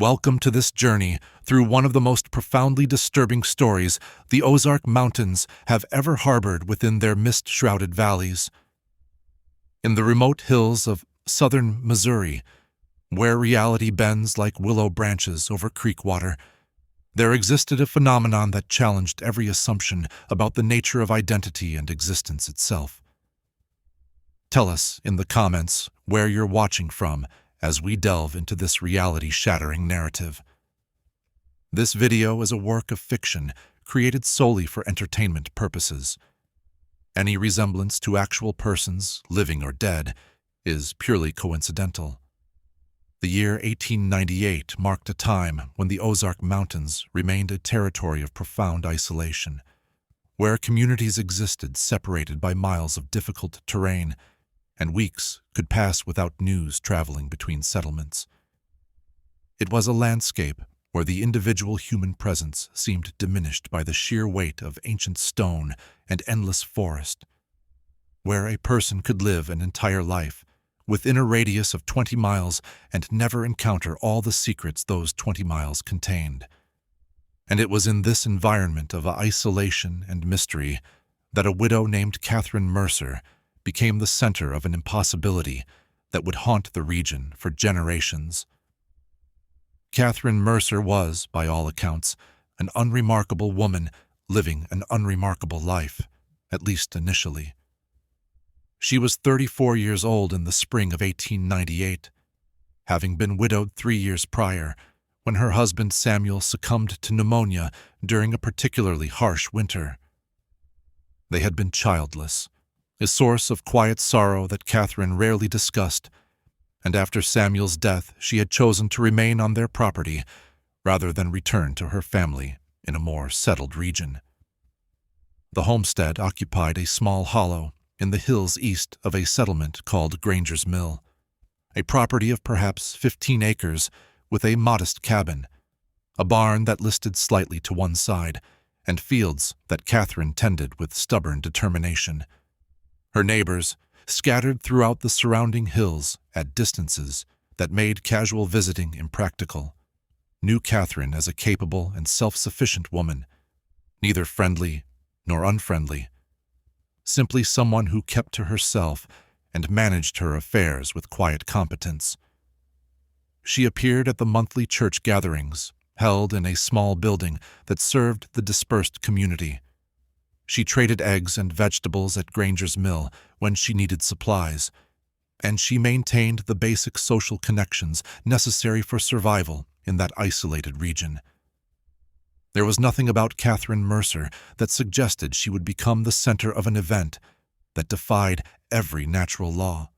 Welcome to this journey through one of the most profoundly disturbing stories the Ozark Mountains have ever harbored within their mist-shrouded valleys. In the remote hills of southern Missouri, where reality bends like willow branches over creek water, there existed a phenomenon that challenged every assumption about the nature of identity and existence itself. Tell us in the comments where you're watching from as we delve into this reality-shattering narrative. This video is a work of fiction created solely for entertainment purposes. Any resemblance to actual persons, living or dead, is purely coincidental. The year 1898 marked a time when the Ozark Mountains remained a territory of profound isolation, where communities existed separated by miles of difficult terrain, and weeks could pass without news traveling between settlements. It was a landscape where the individual human presence seemed diminished by the sheer weight of ancient stone and endless forest, where a person could live an entire life within a radius of 20 miles and never encounter all the secrets those 20 miles contained. And it was in this environment of isolation and mystery that a widow named Catherine Mercer became the center of an impossibility that would haunt the region for generations. Catherine Mercer was, by all accounts, an unremarkable woman living an unremarkable life, at least initially. She was 34 years old in the spring of 1898, having been widowed 3 years prior, when her husband Samuel succumbed to pneumonia during a particularly harsh winter. They had been childless, a source of quiet sorrow that Catherine rarely discussed, and after Samuel's death she had chosen to remain on their property rather than return to her family in a more settled region. The homestead occupied a small hollow in the hills east of a settlement called Granger's Mill, a property of perhaps 15 acres with a modest cabin, a barn that listed slightly to one side, and fields that Catherine tended with stubborn determination. Her neighbors, scattered throughout the surrounding hills at distances that made casual visiting impractical, knew Catherine as a capable and self-sufficient woman, neither friendly nor unfriendly, simply someone who kept to herself and managed her affairs with quiet competence. She appeared at the monthly church gatherings, held in a small building that served the dispersed community. She traded eggs and vegetables at Granger's Mill when she needed supplies, and she maintained the basic social connections necessary for survival in that isolated region. There was nothing about Catherine Mercer that suggested she would become the center of an event that defied every natural law.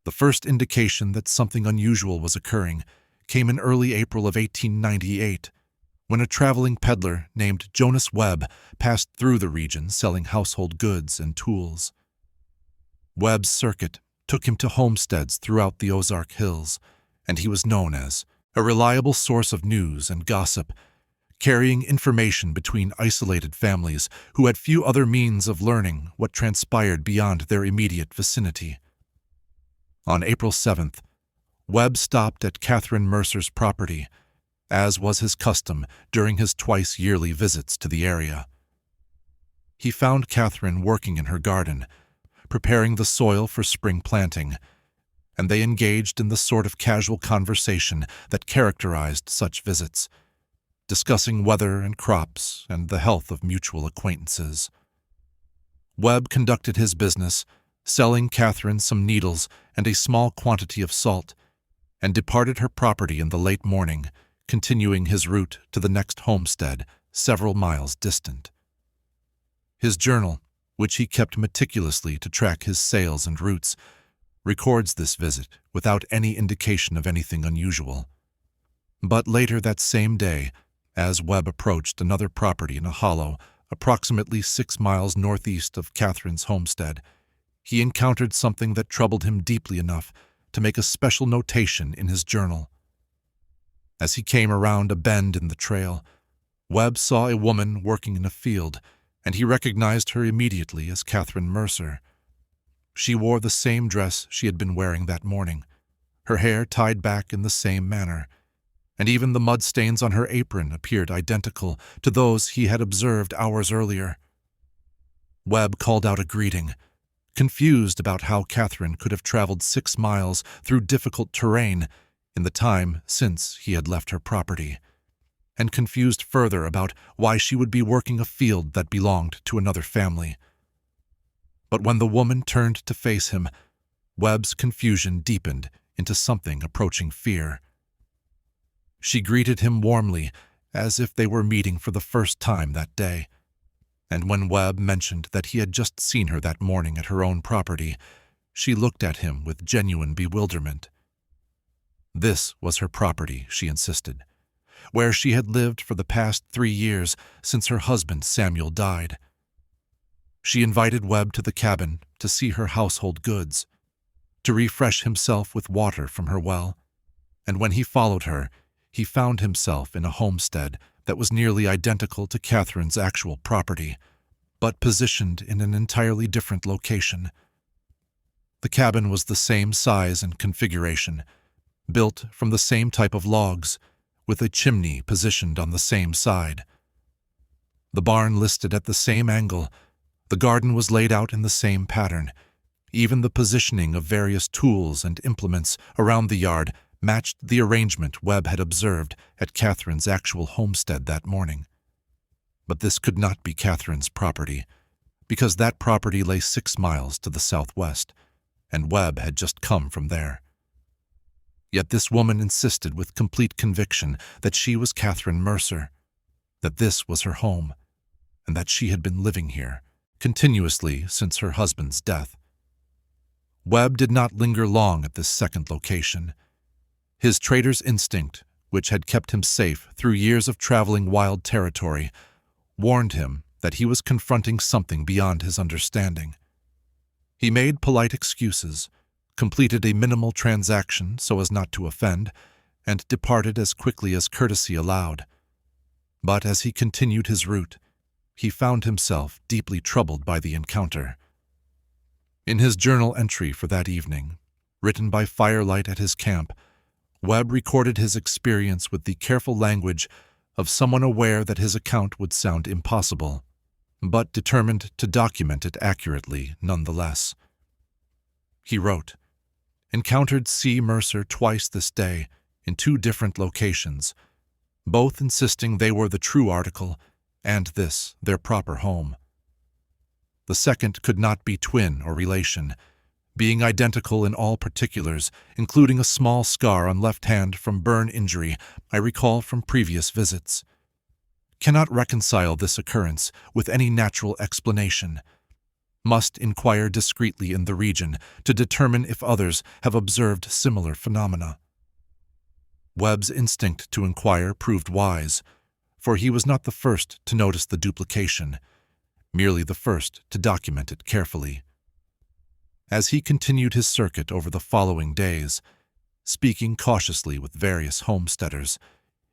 The first indication that something unusual was occurring came in early April of 1898, when a traveling peddler named Jonas Webb passed through the region selling household goods and tools. Webb's circuit took him to homesteads throughout the Ozark Hills, and he was known as a reliable source of news and gossip, carrying information between isolated families who had few other means of learning what transpired beyond their immediate vicinity. On April 7th, Webb stopped at Catherine Mercer's property, as was his custom during his twice-yearly visits to the area. He found Catherine working in her garden, preparing the soil for spring planting, and they engaged in the sort of casual conversation that characterized such visits, discussing weather and crops and the health of mutual acquaintances. Webb conducted his business, selling Catherine some needles and a small quantity of salt, and departed her property in the late morning, continuing his route to the next homestead several miles distant. His journal, which he kept meticulously to track his sales and routes, records this visit without any indication of anything unusual. But later that same day, as Webb approached another property in a hollow approximately 6 miles northeast of Catherine's homestead, he encountered something that troubled him deeply enough to make a special notation in his journal. As he came around a bend in the trail, Webb saw a woman working in a field, and he recognized her immediately as Catherine Mercer. She wore the same dress she had been wearing that morning, her hair tied back in the same manner, and even the mud stains on her apron appeared identical to those he had observed hours earlier. Webb called out a greeting, confused about how Catherine could have traveled 6 miles through difficult terrain in the time since he had left her property, and confused further about why she would be working a field that belonged to another family. But when the woman turned to face him, Webb's confusion deepened into something approaching fear. She greeted him warmly, as if they were meeting for the first time that day, and when Webb mentioned that he had just seen her that morning at her own property, she looked at him with genuine bewilderment. This was her property, she insisted, where she had lived for the past 3 years since her husband Samuel died. She invited Webb to the cabin to see her household goods, to refresh himself with water from her well, and when he followed her, he found himself in a homestead that was nearly identical to Catherine's actual property, but positioned in an entirely different location. The cabin was the same size and configuration, built from the same type of logs, with a chimney positioned on the same side. The barn listed at the same angle, the garden was laid out in the same pattern. Even the positioning of various tools and implements around the yard matched the arrangement Webb had observed at Catherine's actual homestead that morning. But this could not be Catherine's property, because that property lay 6 miles to the southwest, and Webb had just come from there. Yet this woman insisted with complete conviction that she was Catherine Mercer, that this was her home, and that she had been living here continuously since her husband's death. Webb did not linger long at this second location. His trader's instinct, which had kept him safe through years of traveling wild territory, warned him that he was confronting something beyond his understanding. He made polite excuses, completed a minimal transaction so as not to offend, and departed as quickly as courtesy allowed. But as he continued his route, he found himself deeply troubled by the encounter. In his journal entry for that evening, written by firelight at his camp, Webb recorded his experience with the careful language of someone aware that his account would sound impossible, but determined to document it accurately nonetheless. He wrote, "Encountered C. Mercer twice this day in 2 different locations, both insisting they were the true article and this their proper home. The second could not be twin or relation, being identical in all particulars, including a small scar on left hand from burn injury I recall from previous visits. Cannot reconcile this occurrence with any natural explanation. Must inquire discreetly in the region to determine if others have observed similar phenomena." Webb's instinct to inquire proved wise, for he was not the first to notice the duplication, merely the first to document it carefully. As he continued his circuit over the following days, speaking cautiously with various homesteaders,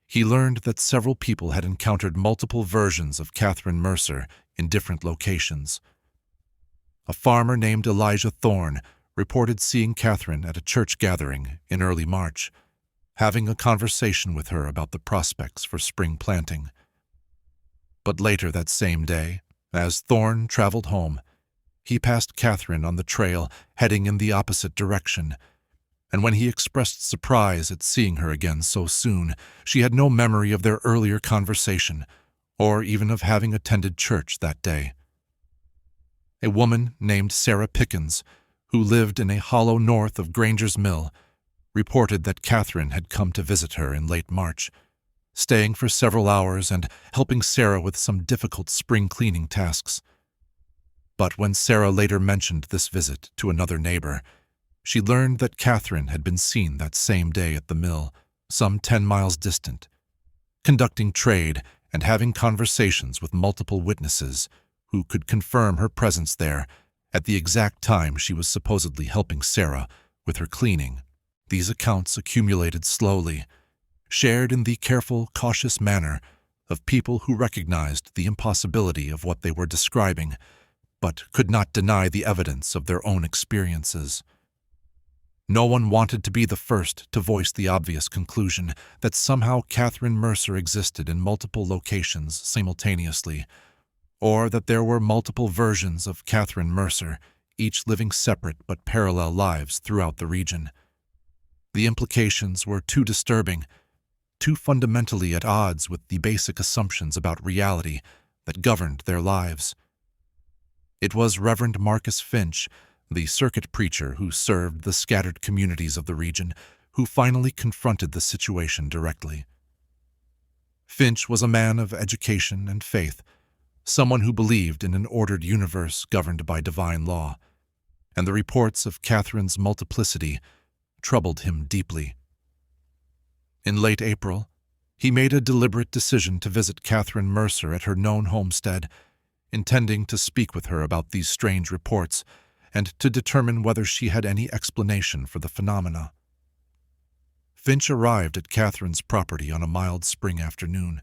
he learned that several people had encountered multiple versions of Catherine Mercer in different locations. A farmer named Elijah Thorne reported seeing Catherine at a church gathering in early March, having a conversation with her about the prospects for spring planting. But later that same day, as Thorne traveled home, he passed Catherine on the trail heading in the opposite direction, and when he expressed surprise at seeing her again so soon, she had no memory of their earlier conversation, or even of having attended church that day. A woman named Sarah Pickens, who lived in a hollow north of Granger's mill, reported that Catherine had come to visit her in late March, staying for several hours and helping Sarah with some difficult spring cleaning tasks. But when Sarah later mentioned this visit to another neighbor, she learned that Catherine had been seen that same day at the mill, some 10 miles distant, conducting trade and having conversations with multiple witnesses who could confirm her presence there at the exact time she was supposedly helping Sarah with her cleaning. These accounts accumulated slowly, shared in the careful, cautious manner of people who recognized the impossibility of what they were describing, but could not deny the evidence of their own experiences. No one wanted to be the first to voice the obvious conclusion that somehow Catherine Mercer existed in multiple locations simultaneously, or that there were multiple versions of Catherine Mercer, each living separate but parallel lives throughout the region. The implications were too disturbing, too fundamentally at odds with the basic assumptions about reality that governed their lives. It was Reverend Marcus Finch, the circuit preacher who served the scattered communities of the region, who finally confronted the situation directly. Finch was a man of education and faith, someone who believed in an ordered universe governed by divine law, and the reports of Catherine's multiplicity troubled him deeply. In late April, he made a deliberate decision to visit Catherine Mercer at her known homestead, intending to speak with her about these strange reports and to determine whether she had any explanation for the phenomena. Finch arrived at Catherine's property on a mild spring afternoon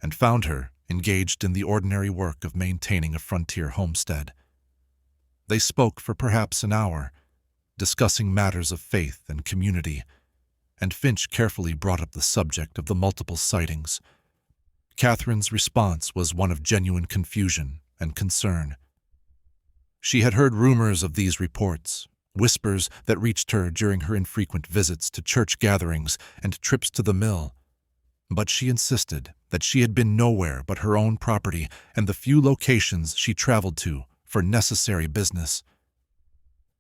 and found her engaged in the ordinary work of maintaining a frontier homestead. They spoke for perhaps an hour, discussing matters of faith and community, and Finch carefully brought up the subject of the multiple sightings. Catherine's response was one of genuine confusion and concern. She had heard rumors of these reports, whispers that reached her during her infrequent visits to church gatherings and trips to the mill, but she insisted that she had been nowhere but her own property and the few locations she traveled to for necessary business.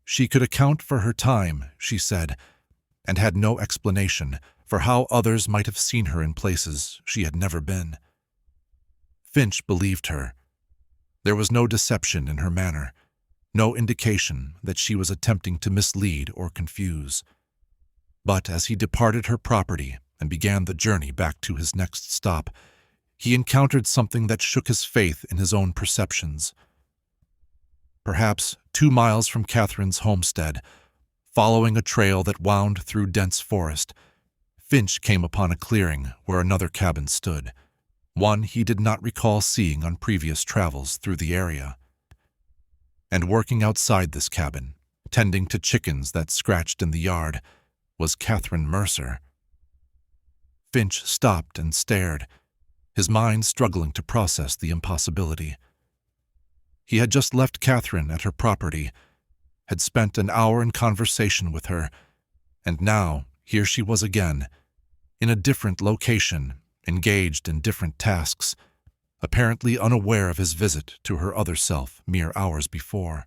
She could account for her time, she said, and had no explanation for how others might have seen her in places she had never been. Finch believed her. There was no deception in her manner, no indication that she was attempting to mislead or confuse. But as he departed her property and began the journey back to his next stop, he encountered something that shook his faith in his own perceptions. Perhaps 2 miles from Catherine's homestead, following a trail that wound through dense forest, Finch came upon a clearing where another cabin stood, one he did not recall seeing on previous travels through the area. And working outside this cabin, tending to chickens that scratched in the yard, was Catherine Mercer. Finch stopped and stared, his mind struggling to process the impossibility. He had just left Catherine at her property, had spent an hour in conversation with her, and now here she was again, in a different location, engaged in different tasks, apparently unaware of his visit to her other self mere hours before.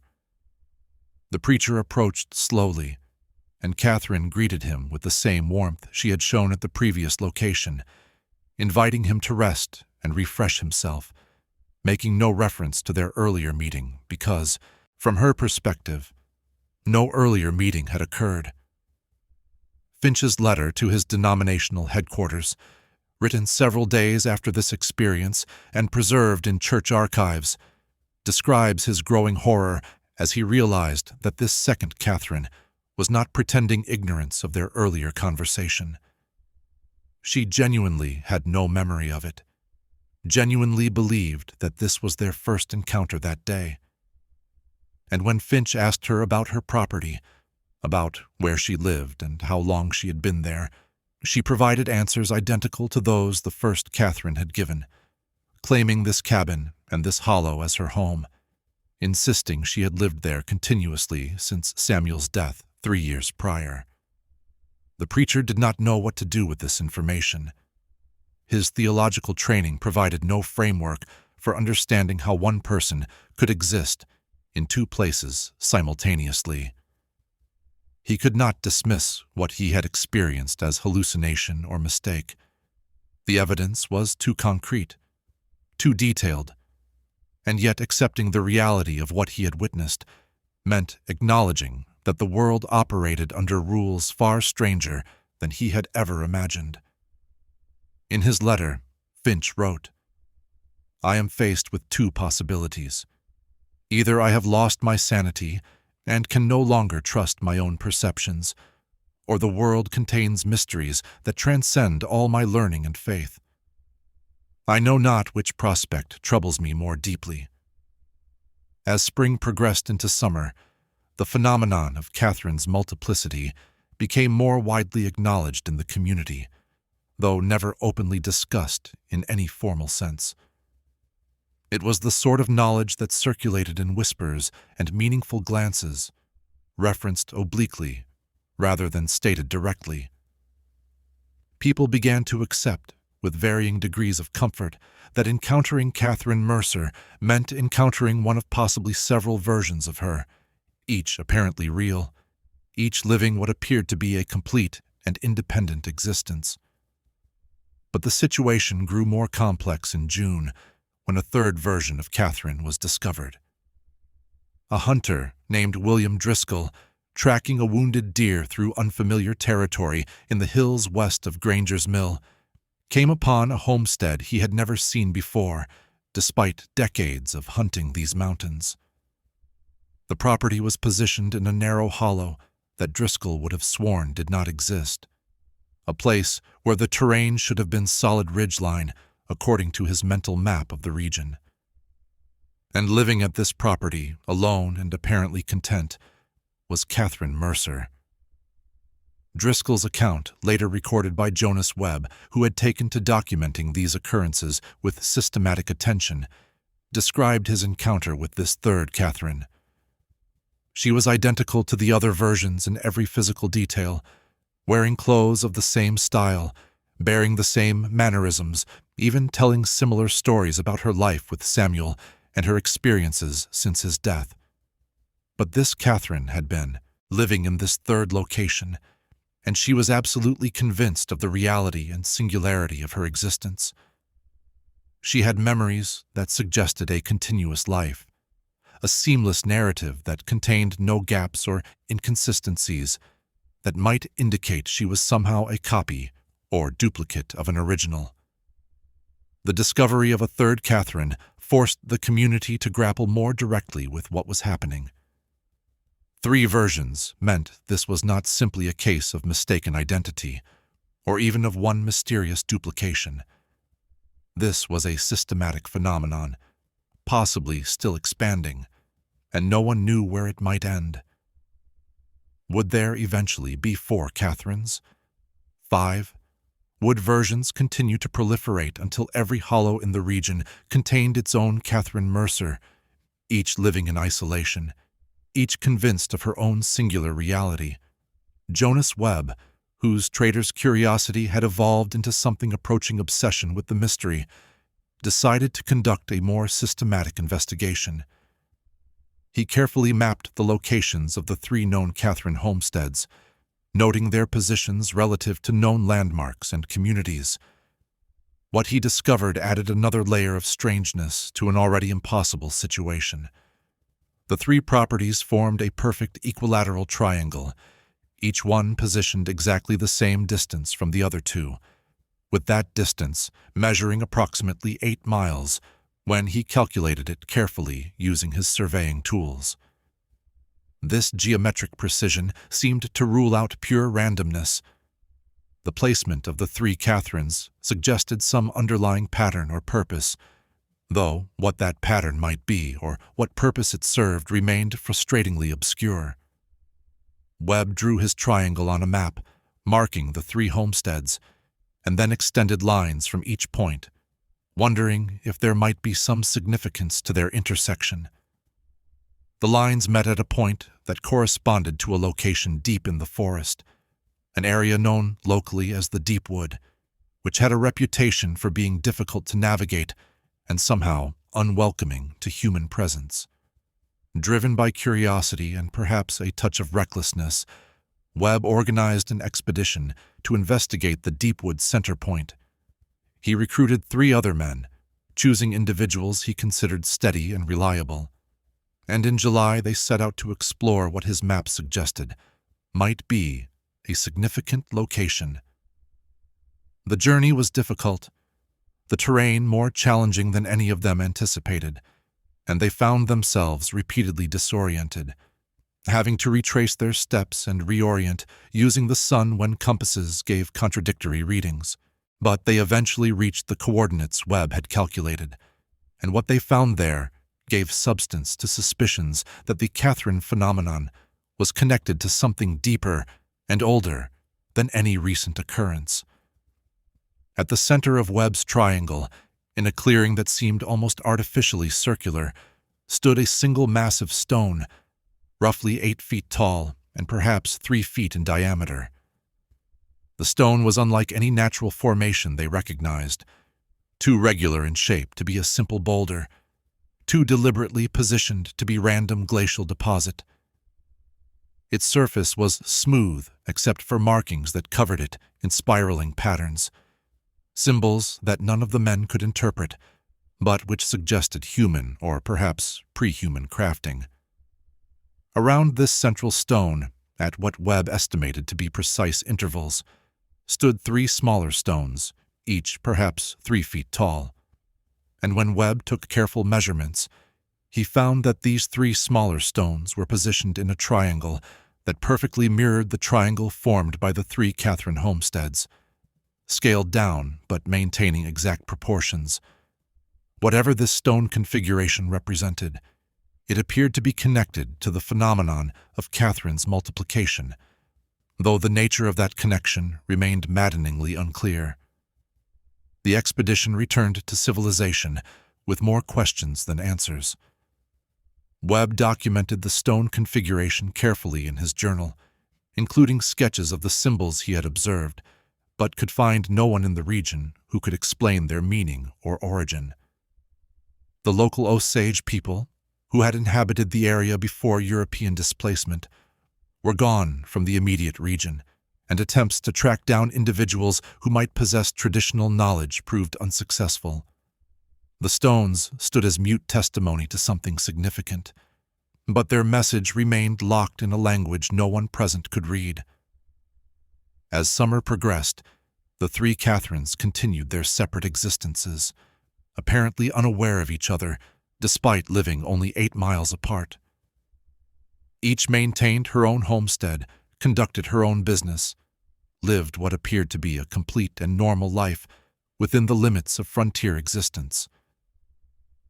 The preacher approached slowly, and Catherine greeted him with the same warmth she had shown at the previous location, inviting him to rest and refresh himself, making no reference to their earlier meeting because, from her perspective, no earlier meeting had occurred. Finch's letter to his denominational headquarters, written several days after this experience and preserved in church archives, describes his growing horror as he realized that this second Catherine was not pretending ignorance of their earlier conversation. She genuinely had no memory of it, genuinely believed that this was their first encounter that day. And when Finch asked her about her property, about where she lived and how long she had been there, she provided answers identical to those the first Catherine had given, claiming this cabin and this hollow as her home, insisting she had lived there continuously since Samuel's death 3 years prior. The preacher did not know what to do with this information. His theological training provided no framework for understanding how one person could exist in 2 places simultaneously. He could not dismiss what he had experienced as hallucination or mistake. The evidence was too concrete, too detailed, and yet accepting the reality of what he had witnessed meant acknowledging that the world operated under rules far stranger than he had ever imagined. In his letter, Finch wrote, "I am faced with 2 possibilities. Either I have lost my sanity and can no longer trust my own perceptions, or the world contains mysteries that transcend all my learning and faith. I know not which prospect troubles me more deeply." As spring progressed into summer, the phenomenon of Catherine's multiplicity became more widely acknowledged in the community, though never openly discussed in any formal sense. It was the sort of knowledge that circulated in whispers and meaningful glances, referenced obliquely rather than stated directly. People began to accept, with varying degrees of comfort, that encountering Catherine Mercer meant encountering one of possibly several versions of her, each apparently real, each living what appeared to be a complete and independent existence. But the situation grew more complex in June, when a third version of Catherine was discovered. A hunter named William Driscoll, tracking a wounded deer through unfamiliar territory in the hills west of Granger's mill, came upon a homestead he had never seen before, despite decades of hunting these mountains. The property was positioned in a narrow hollow that Driscoll would have sworn did not exist, a place where the terrain should have been solid ridgeline, according to his mental map of the region. And living at this property, alone and apparently content, was Catherine Mercer. Driscoll's account, later recorded by Jonas Webb, who had taken to documenting these occurrences with systematic attention, described his encounter with this third Catherine. She was identical to the other versions in every physical detail, wearing clothes of the same style, bearing the same mannerisms, even telling similar stories about her life with Samuel and her experiences since his death. But this Catherine had been living in this third location, and she was absolutely convinced of the reality and singularity of her existence. She had memories that suggested a continuous life, a seamless narrative that contained no gaps or inconsistencies that might indicate she was somehow a copy or duplicate of an original. The discovery of a third Catherine forced the community to grapple more directly with what was happening. 3 versions meant this was not simply a case of mistaken identity, or even of one mysterious duplication. This was a systematic phenomenon, possibly still expanding, and no one knew where it might end. Would there eventually be 4 Catherines? 5? Would versions continue to proliferate until every hollow in the region contained its own Catherine Mercer, each living in isolation, each convinced of her own singular reality? Jonas Webb, whose trader's curiosity had evolved into something approaching obsession with the mystery, decided to conduct a more systematic investigation. He carefully mapped the locations of the 3 known Catherine homesteads, noting their positions relative to known landmarks and communities. What he discovered added another layer of strangeness to an already impossible situation. The 3 properties formed a perfect equilateral triangle, each one positioned exactly the same distance from the other 2, with that distance measuring approximately 8 miles when he calculated it carefully using his surveying tools. This geometric precision seemed to rule out pure randomness. The placement of the 3 Catherines suggested some underlying pattern or purpose, though what that pattern might be or what purpose it served remained frustratingly obscure. Webb drew his triangle on a map, marking the 3 homesteads, and then extended lines from each point, wondering if there might be some significance to their intersection. The lines met at a point that corresponded to a location deep in the forest, an area known locally as the Deep Wood, which had a reputation for being difficult to navigate and somehow unwelcoming to human presence. Driven by curiosity and perhaps a touch of recklessness, Webb organized an expedition to investigate the Deepwood center point. He recruited 3 other men, choosing individuals he considered steady and reliable. And in July they set out to explore what his map suggested might be a significant location. The journey was difficult, the terrain more challenging than any of them anticipated, and they found themselves repeatedly disoriented, having to retrace their steps and reorient using the sun when compasses gave contradictory readings. But they eventually reached the coordinates Webb had calculated, and what they found there gave substance to suspicions that the Catherine phenomenon was connected to something deeper and older than any recent occurrence. At the center of Webb's triangle, in a clearing that seemed almost artificially circular, stood a single massive stone, roughly 8 feet tall and perhaps 3 feet in diameter. The stone was unlike any natural formation they recognized, too regular in shape to be a simple boulder, too deliberately positioned to be random glacial deposit. Its surface was smooth except for markings that covered it in spiraling patterns, symbols that none of the men could interpret, but which suggested human or perhaps pre-human crafting. Around this central stone, at what Webb estimated to be precise intervals, stood 3 smaller stones, each perhaps 3 feet tall. And when Webb took careful measurements, he found that these 3 smaller stones were positioned in a triangle that perfectly mirrored the triangle formed by the 3 Catherine homesteads, scaled down but maintaining exact proportions. Whatever this stone configuration represented, it appeared to be connected to the phenomenon of Catherine's multiplication, though the nature of that connection remained maddeningly unclear. The expedition returned to civilization with more questions than answers. Webb documented the stone configuration carefully in his journal, including sketches of the symbols he had observed, but could find no one in the region who could explain their meaning or origin. The local Osage people, who had inhabited the area before European displacement, were gone from the immediate region, and attempts to track down individuals who might possess traditional knowledge proved unsuccessful. The stones stood as mute testimony to something significant, but their message remained locked in a language no one present could read. As summer progressed, the 3 Catherines continued their separate existences, apparently unaware of each other, despite living only 8 miles apart. Each maintained her own homestead, conducted her own business, lived what appeared to be a complete and normal life within the limits of frontier existence.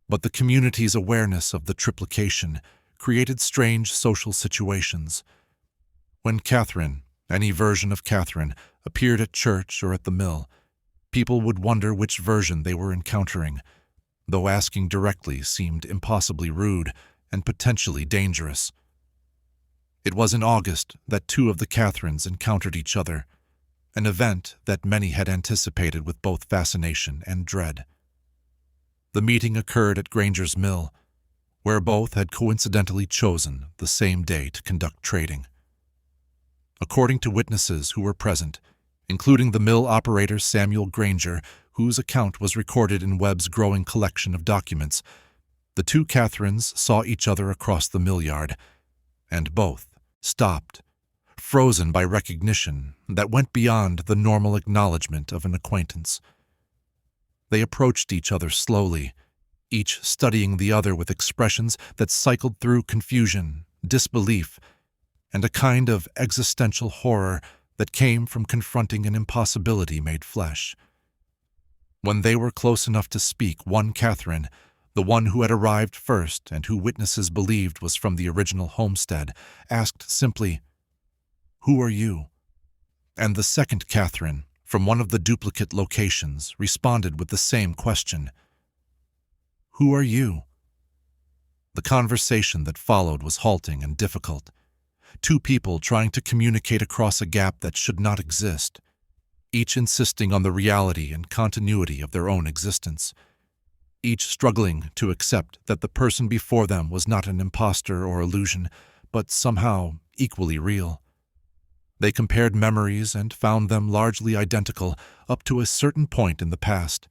But the community's awareness of the triplication created strange social situations. When Catherine, any version of Catherine, appeared at church or at the mill, people would wonder which version they were encountering, though asking directly seemed impossibly rude and potentially dangerous. It was in August that 2 of the Catherines encountered each other, an event that many had anticipated with both fascination and dread. The meeting occurred at Granger's mill, where both had coincidentally chosen the same day to conduct trading. According to witnesses who were present, including the mill operator Samuel Granger, whose account was recorded in Webb's growing collection of documents, the 2 Catherines saw each other across the mill yard, and both stopped, frozen by recognition that went beyond the normal acknowledgement of an acquaintance. They approached each other slowly, each studying the other with expressions that cycled through confusion, disbelief, and a kind of existential horror that came from confronting an impossibility made flesh. When they were close enough to speak, one Catherine, the one who had arrived first and who witnesses believed was from the original homestead, asked simply, "Who are you?" And the second Catherine, from one of the duplicate locations, responded with the same question, "Who are you?" The conversation that followed was halting and difficult. 2 people trying to communicate across a gap that should not exist, each insisting on the reality and continuity of their own existence, each struggling to accept that the person before them was not an imposter or illusion, but somehow equally real. They compared memories and found them largely identical up to a certain point in the past,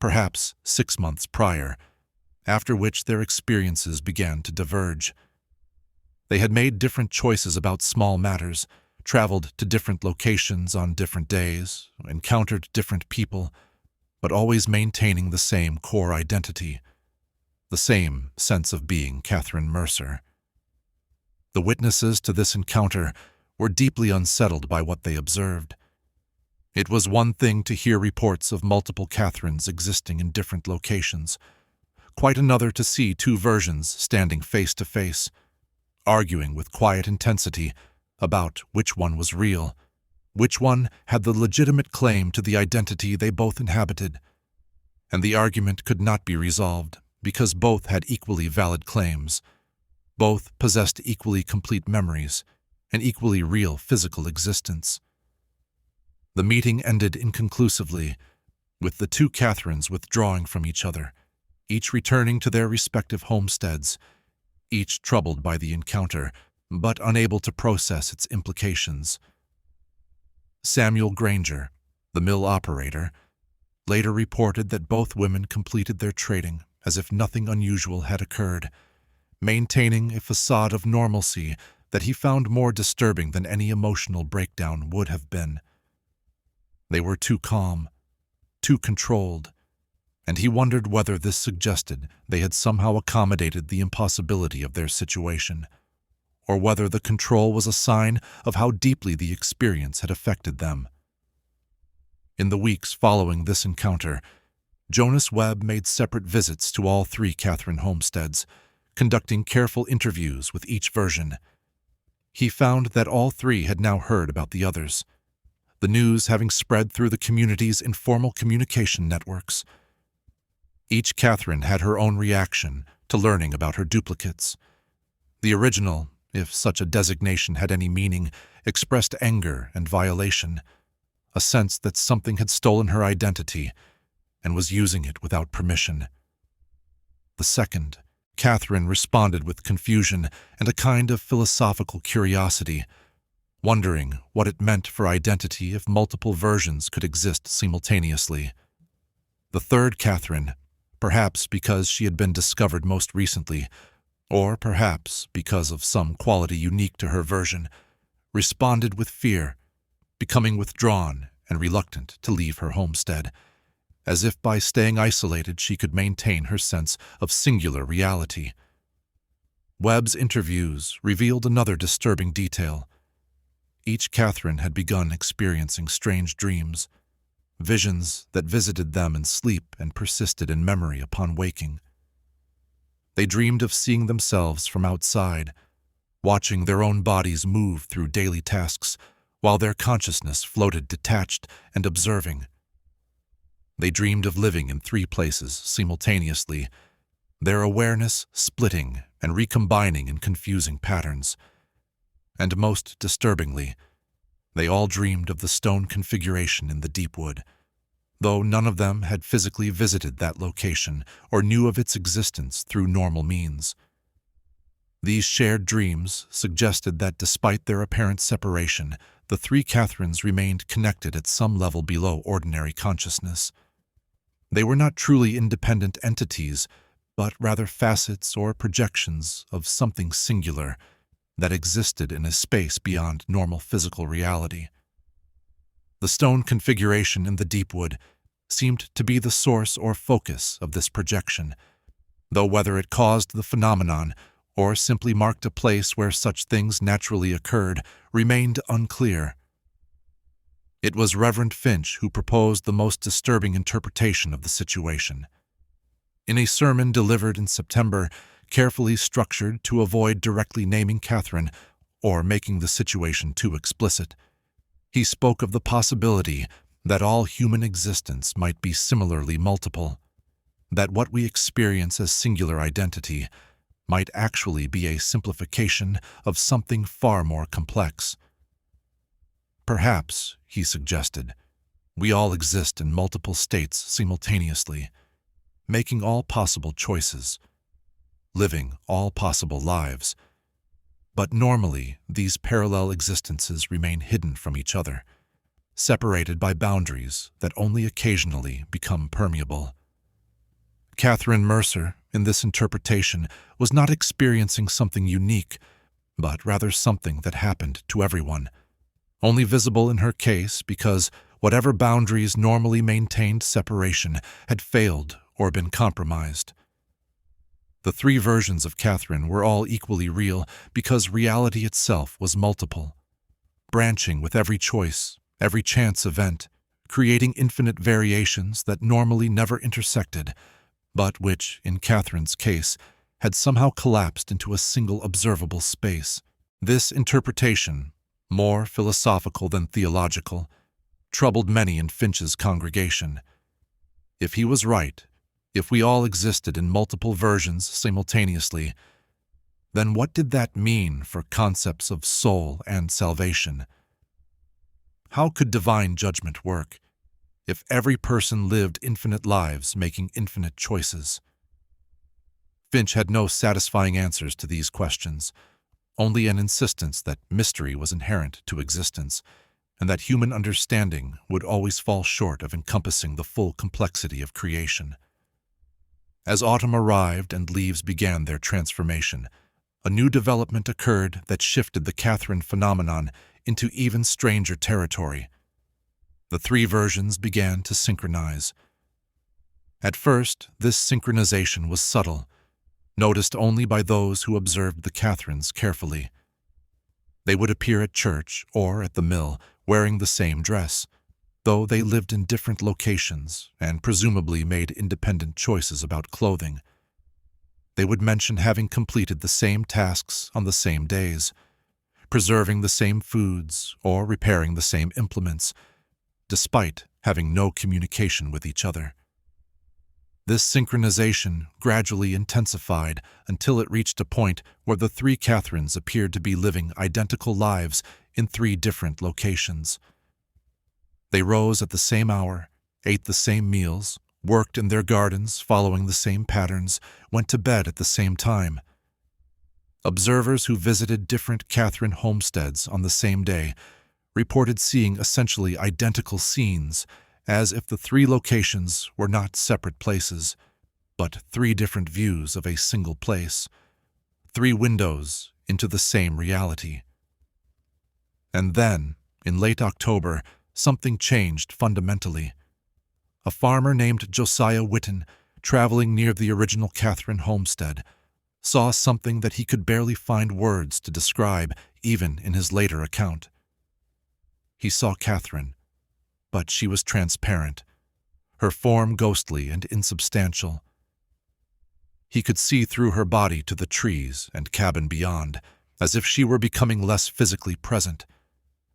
perhaps 6 months prior, after which their experiences began to diverge. They had made different choices about small matters, traveled to different locations on different days, encountered different people, but always maintaining the same core identity, the same sense of being Catherine Mercer. The witnesses to this encounter were deeply unsettled by what they observed. It was one thing to hear reports of multiple Catherines existing in different locations, quite another to see 2 versions standing face to face, arguing with quiet intensity about which one was real, which one had the legitimate claim to the identity they both inhabited. And the argument could not be resolved because both had equally valid claims. Both possessed equally complete memories, an equally real physical existence. The meeting ended inconclusively, with the two Catherines withdrawing from each other, each returning to their respective homesteads, each troubled by the encounter, but unable to process its implications. Samuel Granger, the mill operator, later reported that both women completed their trading as if nothing unusual had occurred, maintaining a facade of normalcy that he found more disturbing than any emotional breakdown would have been. They were too calm, too controlled, and he wondered whether this suggested they had somehow accommodated the impossibility of their situation, or whether the control was a sign of how deeply the experience had affected them. In the weeks following this encounter, Jonas Webb made separate visits to all three Catherine homesteads, conducting careful interviews with each version. He found that all three had now heard about the others, the news having spread through the community's informal communication networks. Each Catherine had her own reaction to learning about her duplicates. The original, if such a designation had any meaning, expressed anger and violation, a sense that something had stolen her identity and was using it without permission. The second, Catherine, responded with confusion and a kind of philosophical curiosity, wondering what it meant for identity if multiple versions could exist simultaneously. The third Catherine, perhaps because she had been discovered most recently, or perhaps because of some quality unique to her version, responded with fear, becoming withdrawn and reluctant to leave her homestead, as if by staying isolated she could maintain her sense of singular reality. Webb's interviews revealed another disturbing detail. Each Catherine had begun experiencing strange dreams, visions that visited them in sleep and persisted in memory upon waking. They dreamed of seeing themselves from outside, watching their own bodies move through daily tasks, while their consciousness floated detached and observing. They dreamed of living in three places simultaneously, their awareness splitting and recombining in confusing patterns. And most disturbingly, they all dreamed of the stone configuration in the deep wood, though none of them had physically visited that location or knew of its existence through normal means. These shared dreams suggested that despite their apparent separation, the three Catherines remained connected at some level below ordinary consciousness. They were not truly independent entities, but rather facets or projections of something singular that existed in a space beyond normal physical reality. The stone configuration in the deep wood seemed to be the source or focus of this projection, though whether it caused the phenomenon or simply marked a place where such things naturally occurred remained unclear. It was Reverend Finch who proposed the most disturbing interpretation of the situation. In a sermon delivered in September, carefully structured to avoid directly naming Catherine or making the situation too explicit, he spoke of the possibility that all human existence might be similarly multiple, that what we experience as singular identity might actually be a simplification of something far more complex. Perhaps, he suggested, we all exist in multiple states simultaneously, making all possible choices, living all possible lives. But normally, these parallel existences remain hidden from each other, separated by boundaries that only occasionally become permeable. Catherine Mercer, in this interpretation, was not experiencing something unique, but rather something that happened to everyone, only visible in her case because whatever boundaries normally maintained separation had failed or been compromised. The three versions of Catherine were all equally real because reality itself was multiple, branching with every choice, every chance event, creating infinite variations that normally never intersected, but which, in Catherine's case, had somehow collapsed into a single observable space. This interpretation, more philosophical than theological, troubled many in Finch's congregation. If he was right, if we all existed in multiple versions simultaneously, then what did that mean for concepts of soul and salvation? How could divine judgment work if every person lived infinite lives making infinite choices? Finch had no satisfying answers to these questions, only an insistence that mystery was inherent to existence, and that human understanding would always fall short of encompassing the full complexity of creation. As autumn arrived and leaves began their transformation, a new development occurred that shifted the Catherine phenomenon into even stranger territory. The three versions began to synchronize. At first, this synchronization was subtle, noticed only by those who observed the Catherines carefully. They would appear at church or at the mill wearing the same dress, though they lived in different locations and presumably made independent choices about clothing. They would mention having completed the same tasks on the same days, preserving the same foods or repairing the same implements, despite having no communication with each other. This synchronization gradually intensified until it reached a point where the three Catherines appeared to be living identical lives in three different locations. They rose at the same hour, ate the same meals, worked in their gardens following the same patterns, went to bed at the same time. Observers who visited different Catherine homesteads on the same day reported seeing essentially identical scenes, as if the three locations were not separate places, but three different views of a single place, three windows into the same reality. And then, in late October, something changed fundamentally. A farmer named Josiah Whitten, traveling near the original Catherine homestead, saw something that he could barely find words to describe even in his later account. He saw Catherine, but she was transparent, her form ghostly and insubstantial. He could see through her body to the trees and cabin beyond, as if she were becoming less physically present,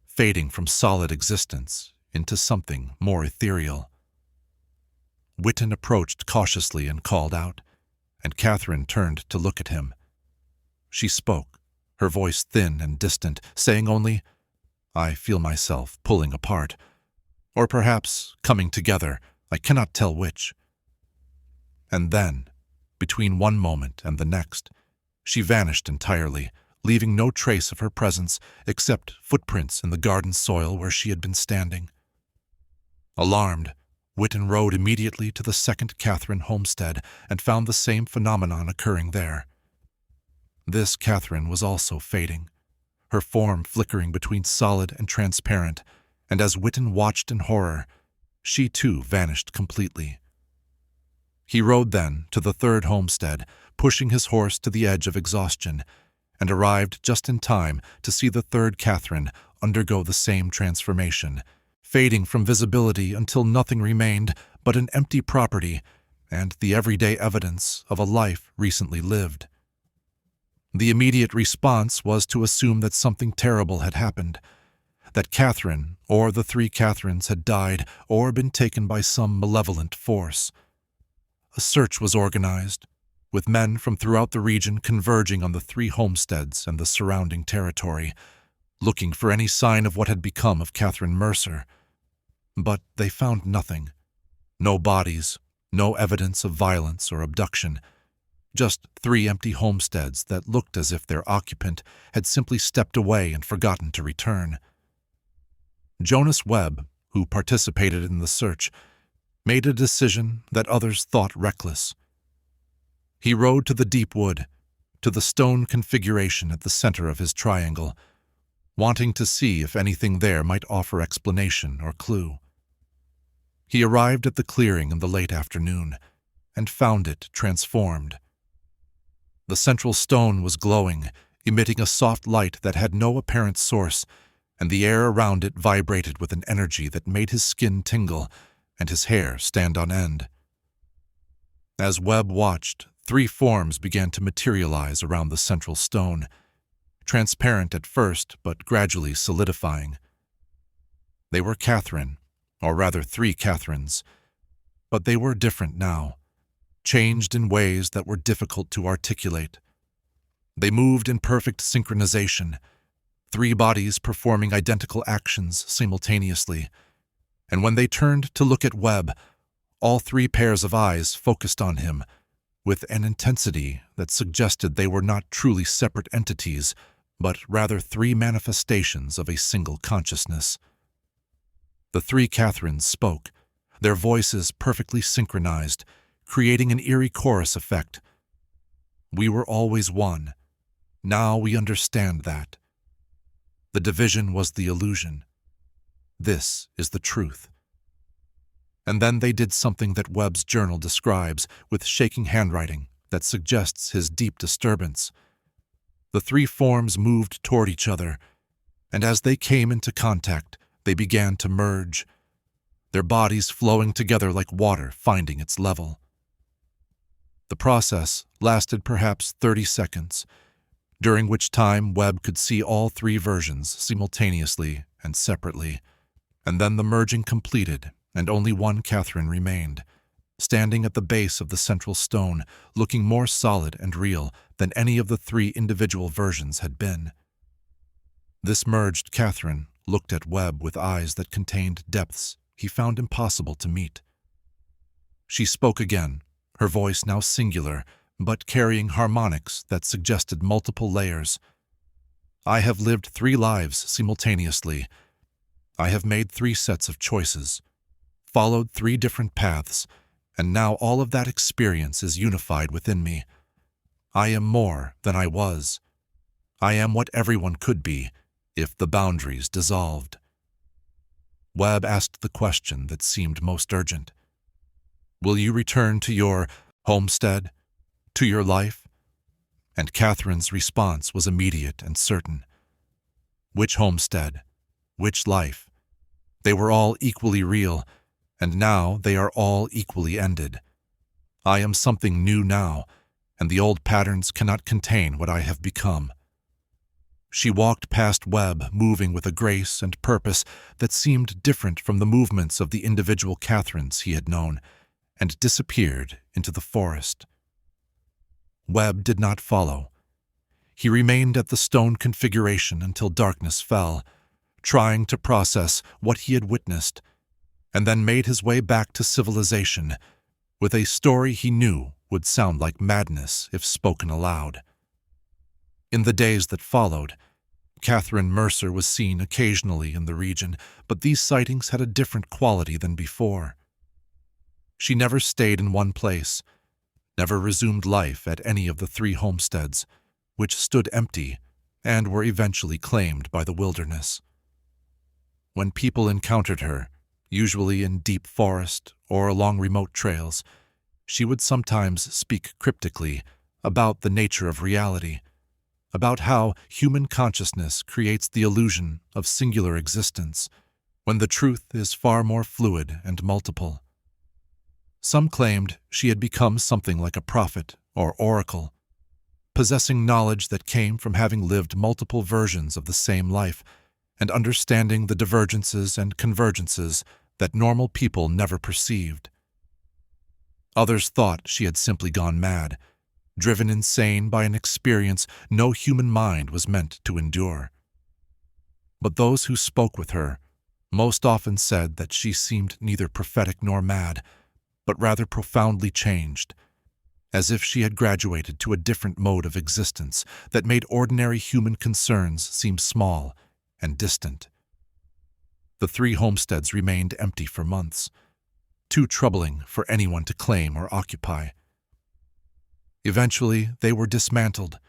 fading from solid existence into something more ethereal. Whitten approached cautiously and called out, and Catherine turned to look at him. She spoke, her voice thin and distant, saying only, "I feel myself pulling apart, or perhaps coming together, I cannot tell which." And then, between one moment and the next, she vanished entirely, leaving no trace of her presence except footprints in the garden soil where she had been standing. Alarmed, Whitten rode immediately to the second Catherine homestead and found the same phenomenon occurring there. This Catherine was also fading, her form flickering between solid and transparent, and as Whitten watched in horror, she too vanished completely. He rode then to the third homestead, pushing his horse to the edge of exhaustion, and arrived just in time to see the third Catherine undergo the same transformation, fading from visibility until nothing remained but an empty property and the everyday evidence of a life recently lived. The immediate response was to assume that something terrible had happened, that Catherine or the three Catherines had died or been taken by some malevolent force. A search was organized, with men from throughout the region converging on the three homesteads and the surrounding territory, looking for any sign of what had become of Catherine Mercer. But they found nothing. No bodies, no evidence of violence or abduction, just three empty homesteads that looked as if their occupant had simply stepped away and forgotten to return. Jonas Webb, who participated in the search, made a decision that others thought reckless. He rode to the deep wood, to the stone configuration at the center of his triangle, wanting to see if anything there might offer explanation or clue. He arrived at the clearing in the late afternoon and found it transformed. The central stone was glowing, emitting a soft light that had no apparent source, and the air around it vibrated with an energy that made his skin tingle and his hair stand on end. As Webb watched, three forms began to materialize around the central stone, transparent at first but gradually solidifying. They were Catherine, or rather 3 Catherines, but they were different now, changed in ways that were difficult to articulate. They moved in perfect synchronization, 3 bodies performing identical actions simultaneously, and when they turned to look at Webb, all 3 pairs of eyes focused on him, with an intensity that suggested they were not truly separate entities, but rather 3 manifestations of a single consciousness. The 3 Catherines spoke, their voices perfectly synchronized, creating an eerie chorus effect. We were always one. Now we understand that. The division was the illusion. This is the truth. And then they did something that Webb's journal describes with shaking handwriting that suggests his deep disturbance. The 3 forms moved toward each other, and as they came into contact, they began to merge, their bodies flowing together like water finding its level. The process lasted perhaps 30 seconds, during which time Webb could see all 3 versions simultaneously and separately, and then the merging completed and only one Catherine remained, standing at the base of the central stone, looking more solid and real than any of the 3 individual versions had been. This merged Catherine looked at Webb with eyes that contained depths he found impossible to meet. She spoke again, her voice now singular, but carrying harmonics that suggested multiple layers. I have lived 3 lives simultaneously. I have made 3 sets of choices, followed 3 different paths, and now all of that experience is unified within me. I am more than I was. I am what everyone could be, if the boundaries dissolved. Webb asked the question that seemed most urgent. Will you return to your homestead, to your life? And Catherine's response was immediate and certain. Which homestead? Which life? They were all equally real, and now they are all equally ended. I am something new now, and the old patterns cannot contain what I have become. She walked past Webb, moving with a grace and purpose that seemed different from the movements of the individual Catherines he had known, and disappeared into the forest. Webb did not follow. He remained at the stone configuration until darkness fell, trying to process what he had witnessed, and then made his way back to civilization with a story he knew would sound like madness if spoken aloud. In the days that followed, Catherine Mercer was seen occasionally in the region, but these sightings had a different quality than before. She never stayed in one place, never resumed life at any of the 3 homesteads, which stood empty and were eventually claimed by the wilderness. When people encountered her, usually in deep forest or along remote trails, she would sometimes speak cryptically about the nature of reality, about how human consciousness creates the illusion of singular existence, when the truth is far more fluid and multiple. Some claimed she had become something like a prophet or oracle, possessing knowledge that came from having lived multiple versions of the same life and understanding the divergences and convergences that normal people never perceived. Others thought she had simply gone mad, driven insane by an experience no human mind was meant to endure. But those who spoke with her most often said that she seemed neither prophetic nor mad, but rather profoundly changed, as if she had graduated to a different mode of existence that made ordinary human concerns seem small and distant. The 3 homesteads remained empty for months, too troubling for anyone to claim or occupy. Eventually, they were dismantled,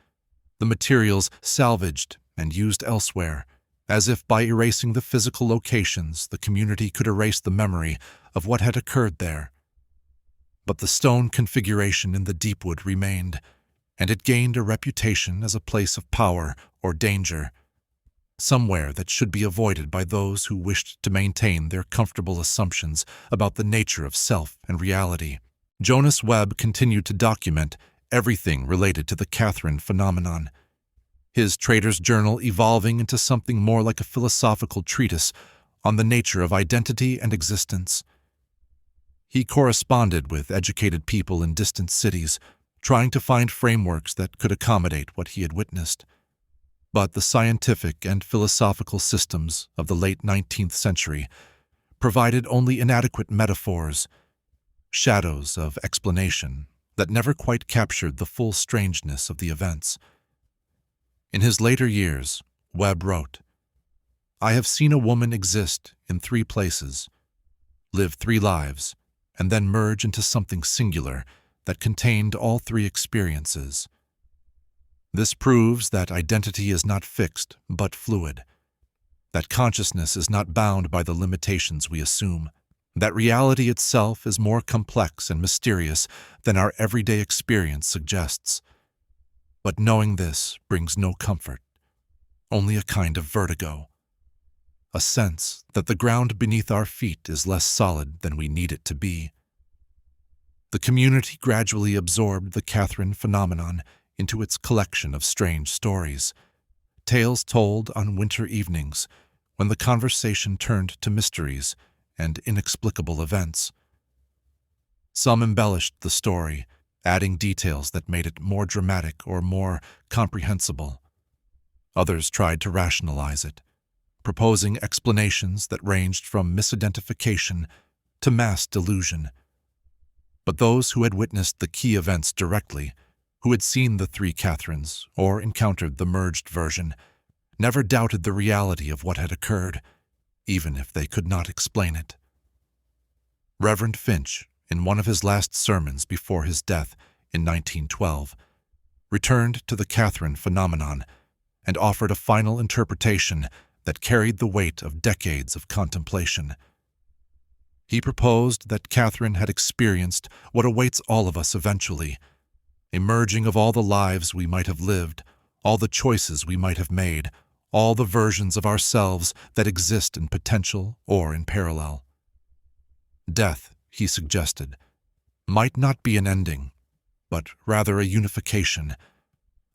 the materials salvaged and used elsewhere, as if by erasing the physical locations, the community could erase the memory of what had occurred there. But the stone configuration in the Deepwood remained, and it gained a reputation as a place of power or danger, somewhere that should be avoided by those who wished to maintain their comfortable assumptions about the nature of self and reality. Jonas Webb continued to document everything related to the Catherine phenomenon. his trader's journal evolving into something more like a philosophical treatise on the nature of identity and existence. He corresponded with educated people in distant cities, trying to find frameworks that could accommodate what he had witnessed. But the scientific and philosophical systems of the late 19th century provided only inadequate metaphors, shadows of explanation that never quite captured the full strangeness of the events. In his later years, Webb wrote, "I have seen a woman exist in 3 places, live 3 lives, and then merge into something singular that contained all 3 experiences. This proves that identity is not fixed, but fluid, that consciousness is not bound by the limitations we assume, that reality itself is more complex and mysterious than our everyday experience suggests. But knowing this brings no comfort, only a kind of vertigo, a sense that the ground beneath our feet is less solid than we need it to be." The community gradually absorbed the Catherine phenomenon into its collection of strange stories, tales told on winter evenings when the conversation turned to mysteries and inexplicable events. Some embellished the story, adding details that made it more dramatic or more comprehensible. Others tried to rationalize it, proposing explanations that ranged from misidentification to mass delusion. But those who had witnessed the key events directly, who had seen the 3 Catherines or encountered the merged version, never doubted the reality of what had occurred, even if they could not explain it. Reverend Finch, in one of his last sermons before his death in 1912, returned to the Catherine phenomenon and offered a final interpretation that carried the weight of decades of contemplation. He proposed that Catherine had experienced what awaits all of us eventually, a merging of all the lives we might have lived, all the choices we might have made, all the versions of ourselves that exist in potential or in parallel. Death, he suggested, might not be an ending, but rather a unification,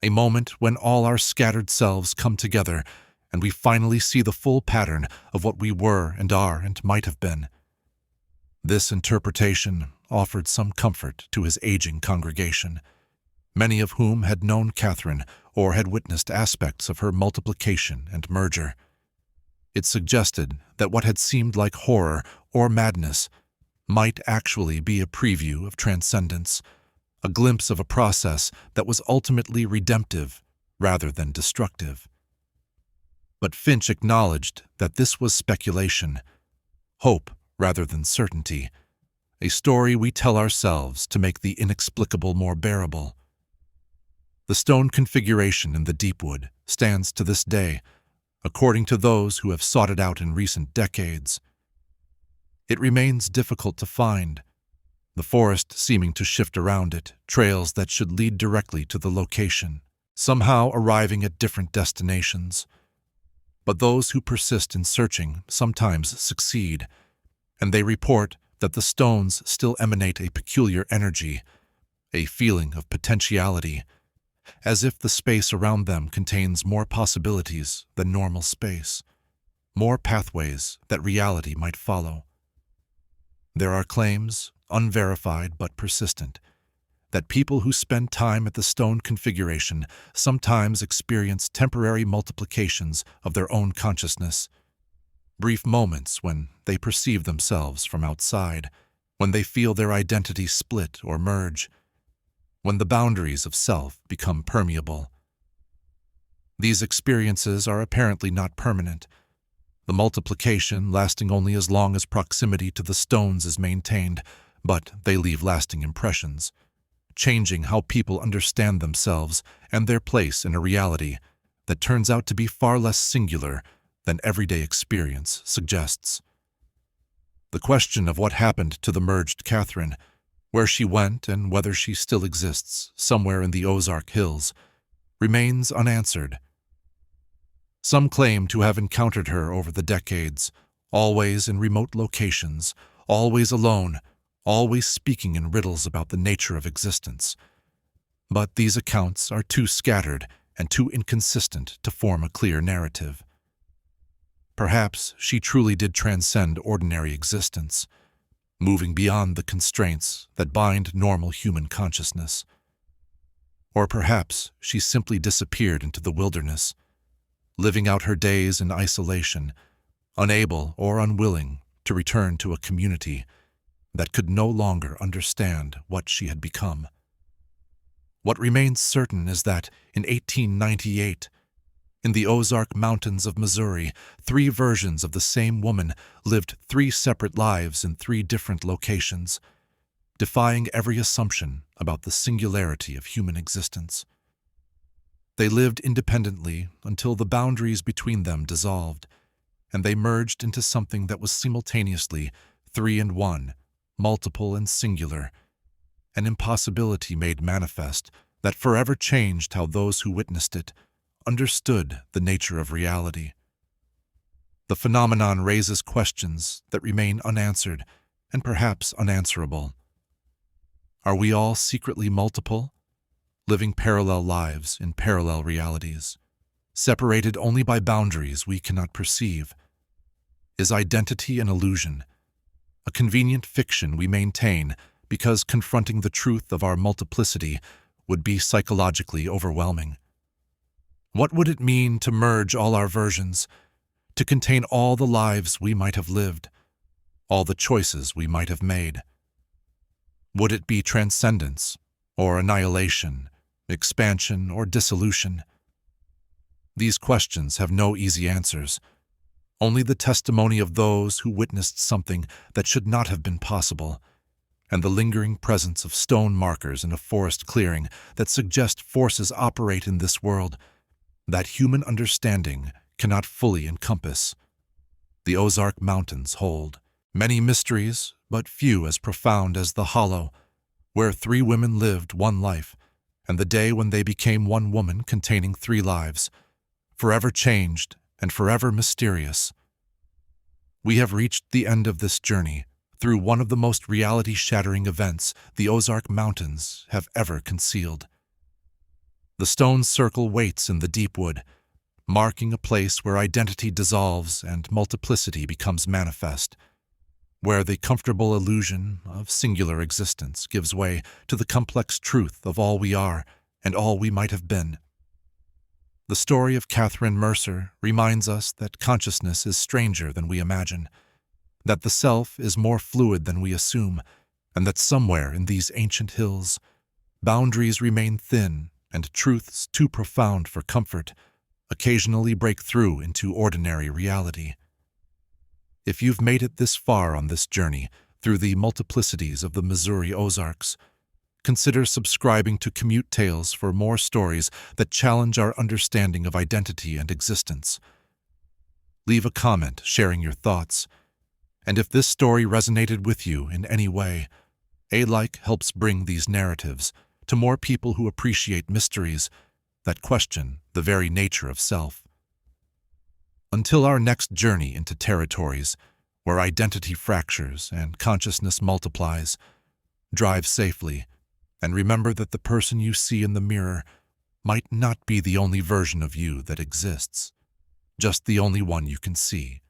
a moment when all our scattered selves come together and we finally see the full pattern of what we were and are and might have been. This interpretation offered some comfort to his aging congregation, many of whom had known Catherine or had witnessed aspects of her multiplication and merger. It suggested that what had seemed like horror or madness might actually be a preview of transcendence, a glimpse of a process that was ultimately redemptive rather than destructive. But Finch acknowledged that this was speculation, hope rather than certainty, a story we tell ourselves to make the inexplicable more bearable. The stone configuration in the Deepwood stands to this day, according to those who have sought it out in recent decades. It remains difficult to find, the forest seeming to shift around it, trails that should lead directly to the location, somehow arriving at different destinations. But those who persist in searching sometimes succeed, and they report that the stones still emanate a peculiar energy, a feeling of potentiality, as if the space around them contains more possibilities than normal space, more pathways that reality might follow. There are claims, unverified but persistent, that people who spend time at the stone configuration sometimes experience temporary multiplications of their own consciousness, brief moments when they perceive themselves from outside, when they feel their identity split or merge, when the boundaries of self become permeable. These experiences are apparently not permanent, the multiplication lasting only as long as proximity to the stones is maintained, but they leave lasting impressions, changing how people understand themselves and their place in a reality that turns out to be far less singular than everyday experience suggests. The question of what happened to the merged Catherine, where she went and whether she still exists somewhere in the Ozark Hills, remains unanswered. Some claim to have encountered her over the decades, always in remote locations, always alone, always speaking in riddles about the nature of existence. But these accounts are too scattered and too inconsistent to form a clear narrative. Perhaps she truly did transcend ordinary existence, moving beyond the constraints that bind normal human consciousness. Or perhaps she simply disappeared into the wilderness, living out her days in isolation, unable or unwilling to return to a community that could no longer understand what she had become. What remains certain is that in 1898, in the Ozark Mountains of Missouri, 3 versions of the same woman lived 3 separate lives in 3 different locations, defying every assumption about the singularity of human existence. They lived independently until the boundaries between them dissolved, and they merged into something that was simultaneously 3 and 1, multiple and singular, an impossibility made manifest that forever changed how those who witnessed it understood the nature of reality. The phenomenon raises questions that remain unanswered and perhaps unanswerable. Are we all secretly multiple, living parallel lives in parallel realities, separated only by boundaries we cannot perceive? Is identity an illusion, a convenient fiction we maintain because confronting the truth of our multiplicity would be psychologically overwhelming? What would it mean to merge all our versions, to contain all the lives we might have lived, all the choices we might have made? Would it be transcendence or annihilation, expansion or dissolution? These questions have no easy answers, only the testimony of those who witnessed something that should not have been possible, and the lingering presence of stone markers in a forest clearing that suggest forces operate in this world that human understanding cannot fully encompass. The Ozark Mountains hold many mysteries, but few as profound as the hollow, where 3 women lived 1 life, and the day when they became 1 woman containing 3 lives, forever changed and forever mysterious. We have reached the end of this journey through one of the most reality-shattering events the Ozark Mountains have ever concealed. The stone circle waits in the deep wood, marking a place where identity dissolves and multiplicity becomes manifest, where the comfortable illusion of singular existence gives way to the complex truth of all we are and all we might have been. The story of Catherine Mercer reminds us that consciousness is stranger than we imagine, that the self is more fluid than we assume, and that somewhere in these ancient hills, boundaries remain thin and truths too profound for comfort occasionally break through into ordinary reality. If you've made it this far on this journey through the multiplicities of the Missouri Ozarks, consider subscribing to Commutales for more stories that challenge our understanding of identity and existence. Leave a comment sharing your thoughts, and if this story resonated with you in any way, a like helps bring these narratives to more people who appreciate mysteries that question the very nature of self. Until our next journey into territories where identity fractures and consciousness multiplies, drive safely and remember that the person you see in the mirror might not be the only version of you that exists, just the only one you can see.